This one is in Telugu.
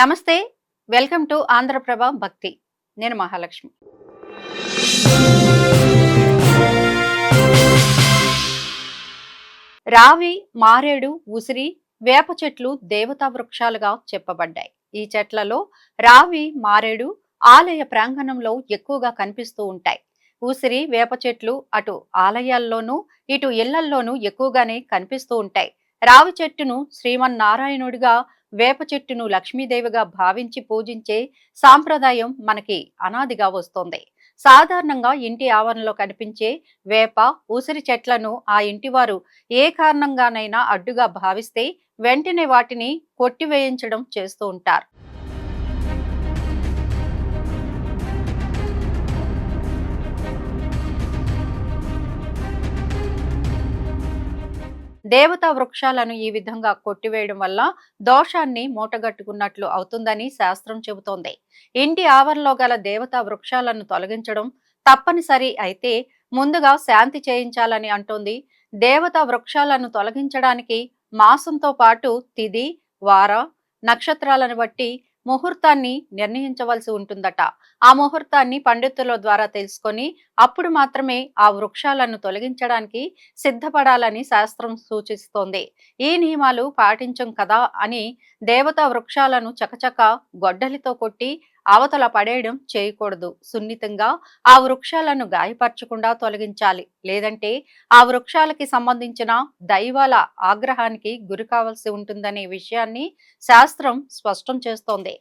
నమస్తే. వెల్కమ్ టు ఆంధ్రప్రభ భక్తి. నేను మహాలక్ష్మి. రావి, మారేడు, ఉసిరి, వేప చెట్లు దేవతా వృక్షాలుగా చెప్పబడ్డాయి. ఈ చెట్లలో రావి, మారేడు ఆలయ ప్రాంగణంలో ఎక్కువగా కనిపిస్తూ ఉంటాయి. ఉసిరి, వేప చెట్లు అటు ఆలయాల్లోనూ ఇటు ఇళ్లల్లోనూ ఎక్కువగానే కనిపిస్తూ ఉంటాయి. రావి చెట్టును శ్రీమన్నారాయణుడిగా, వేప చెట్టును లక్ష్మీదేవిగా భావించి పూజించే సాంప్రదాయం మనకి అనాదిగా వస్తోంది. సాధారణంగా ఇంటి ఆవరణలో కనిపించే వేప, ఉసిరి చెట్లను ఆ ఇంటివారు ఏ కారణంగానైనా అడ్డుగా భావిస్తే వెంటనే వాటిని కొట్టివేయించడం చేస్తూ ఉంటారు. దేవతా వృక్షాలను ఈ విధంగా కొట్టివేయడం వల్ల దోషాన్ని మూటగట్టుకున్నట్లు అవుతుందని శాస్త్రం చెబుతోంది. ఇంటి ఆవరణలో గల దేవతా వృక్షాలను తొలగించడం తప్పనిసరి అయితే ముందుగా శాంతి చేయించాలని అంటోంది. దేవతా వృక్షాలను తొలగించడానికి మాసంతో పాటు తిథి, వార, నక్షత్రాలను బట్టి ముహూర్తాన్ని నిర్ణయించవలసి ఉంటుందట. ఆ ముహూర్తాన్ని పండితుల ద్వారా తెలుసుకొని అప్పుడు మాత్రమే ఆ వృక్షాలను తొలగించడానికి సిద్ధపడాలని శాస్త్రం సూచిస్తోంది. ఈ నియమాలు పాటించం కదా అని దేవతా వృక్షాలను చకచక గొడ్డలితో కొట్టి అవతల పడేయడం చేయకూడదు. సున్నితంగా ఆ వృక్షాలను గాయపరచకుండా తొలగించాలి. లేదంటే ఆ వృక్షాలకి సంబంధించిన దైవాల ఆగ్రహానికి గురి కావాల్సి ఉంటుందనే విషయాన్ని శాస్త్రం స్పష్టం చేస్తోంది.